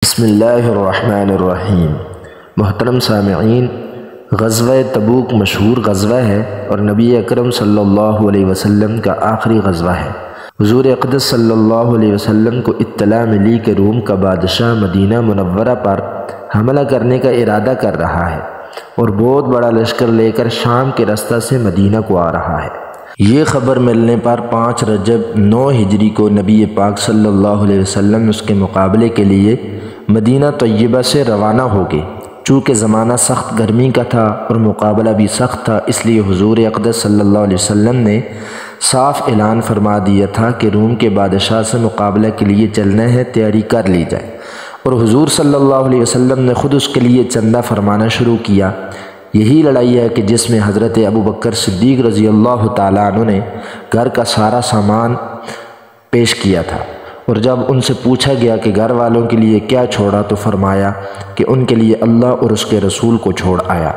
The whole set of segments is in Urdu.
بسم اللہ الرحمن الرحیم۔ محترم سامعین، غزوہ تبوک مشہور غزوہ ہے اور نبی اکرم صلی اللہ علیہ وسلم کا آخری غزوہ ہے۔ حضور اقدس صلی اللہ علیہ وسلم کو اطلاع ملی کہ روم کا بادشاہ مدینہ منورہ پر حملہ کرنے کا ارادہ کر رہا ہے اور بہت بڑا لشکر لے کر شام کے رستہ سے مدینہ کو آ رہا ہے۔ یہ خبر ملنے پر 5 رجب 9 ہجری کو نبی پاک صلی اللہ علیہ وسلم اس کے مقابلے کے لیے مدینہ طیبہ سے روانہ ہو گئے۔ چونکہ زمانہ سخت گرمی کا تھا اور مقابلہ بھی سخت تھا، اس لیے حضور اقدس صلی اللہ علیہ وسلم نے صاف اعلان فرما دیا تھا کہ روم کے بادشاہ سے مقابلہ کے لیے چلنا ہے، تیاری کر لی جائے۔ اور حضور صلی اللہ علیہ وسلم نے خود اس کے لیے چندہ فرمانا شروع کیا۔ یہی لڑائی ہے کہ جس میں حضرت ابوبکر صدیق رضی اللہ تعالیٰ عنہ نے گھر کا سارا سامان پیش کیا تھا، اور جب ان سے پوچھا گیا کہ گھر والوں کے لیے کیا چھوڑا تو فرمایا کہ ان کے لیے اللہ اور اس کے رسول کو چھوڑ آیا۔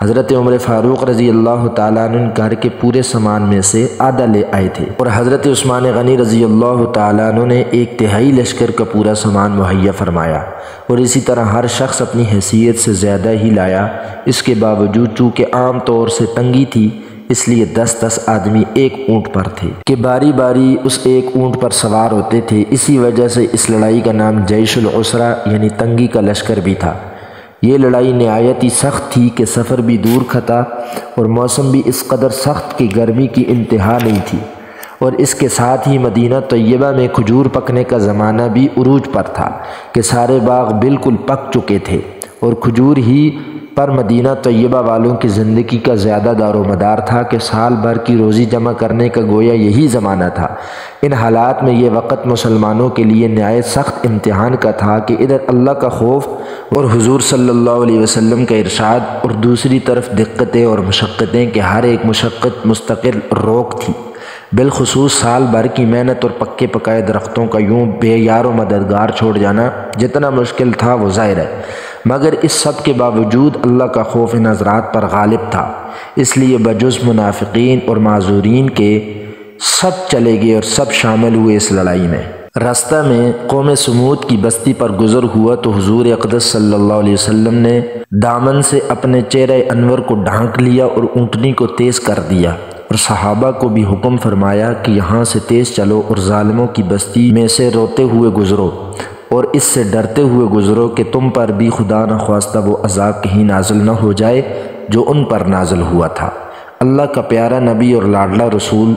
حضرت عمر فاروق رضی اللہ تعالیٰ عنہ گھر کے پورے سامان میں سے آدھا لے آئے تھے، اور حضرت عثمان غنی رضی اللہ تعالیٰ عنہ نے 1/3 لشکر کا پورا سامان مہیا فرمایا، اور اسی طرح ہر شخص اپنی حیثیت سے زیادہ ہی لایا۔ اس کے باوجود چونکہ عام طور سے تنگی تھی، اس لیے 10 آدمی ایک اونٹ پر تھے کہ باری باری اس ایک اونٹ پر سوار ہوتے تھے۔ اسی وجہ سے اس لڑائی کا نام جیش العسرہ یعنی تنگی کا لشکر بھی تھا۔ یہ لڑائی نہایت ہی سخت تھی کہ سفر بھی دور کا تھا اور موسم بھی اس قدر سخت کہ گرمی کی انتہا نہیں تھی، اور اس کے ساتھ ہی مدینہ طیبہ میں کھجور پکنے کا زمانہ بھی عروج پر تھا کہ سارے باغ بالکل پک چکے تھے، اور کھجور ہی پر مدینہ طیبہ والوں کی زندگی کا زیادہ دار و مدار تھا کہ سال بھر کی روزی جمع کرنے کا گویا یہی زمانہ تھا۔ ان حالات میں یہ وقت مسلمانوں کے لیے نہایت سخت امتحان کا تھا کہ ادھر اللہ کا خوف اور حضور صلی اللہ علیہ وسلم کا ارشاد، اور دوسری طرف دقتیں اور مشقتیں کہ ہر ایک مشقت مستقل روک تھی۔ بالخصوص سال بھر کی محنت اور پکے پکائے درختوں کا یوں بے یار و مددگار چھوڑ جانا جتنا مشکل تھا وہ ظاہر ہے، مگر اس سب کے باوجود اللہ کا خوف ان حضرات پر غالب تھا، اس لیے بجز منافقین اور معذورین کے سب چلے گئے اور سب شامل ہوئے اس لڑائی میں۔ راستہ میں قوم سمود کی بستی پر گزر ہوا تو حضور اقدس صلی اللہ علیہ وسلم نے دامن سے اپنے چہرہ انور کو ڈھانک لیا اور اونٹنی کو تیز کر دیا، اور صحابہ کو بھی حکم فرمایا کہ یہاں سے تیز چلو اور ظالموں کی بستی میں سے روتے ہوئے گزرو، اور اس سے ڈرتے ہوئے گزرو کہ تم پر بھی خدا نخواستہ وہ عذاب کہیں نازل نہ ہو جائے جو ان پر نازل ہوا تھا۔ اللہ کا پیارا نبی اور لاڈلا رسول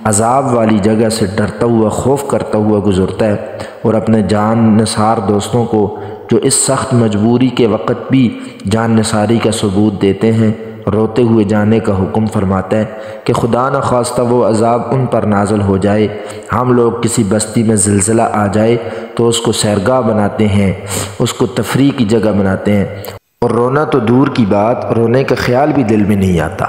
عذاب والی جگہ سے ڈرتا ہوا خوف کرتا ہوا گزرتا ہے، اور اپنے جان نثار دوستوں کو جو اس سخت مجبوری کے وقت بھی جان نثاری کا ثبوت دیتے ہیں روتے ہوئے جانے کا حکم فرماتا ہے کہ خدا نخواستہ وہ عذاب ان پر نازل ہو جائے۔ ہم لوگ کسی بستی میں زلزلہ آ جائے تو اس کو سیرگاہ بناتے ہیں، اس کو تفریح کی جگہ بناتے ہیں، اور رونا تو دور کی بات، رونے کا خیال بھی دل میں نہیں آتا۔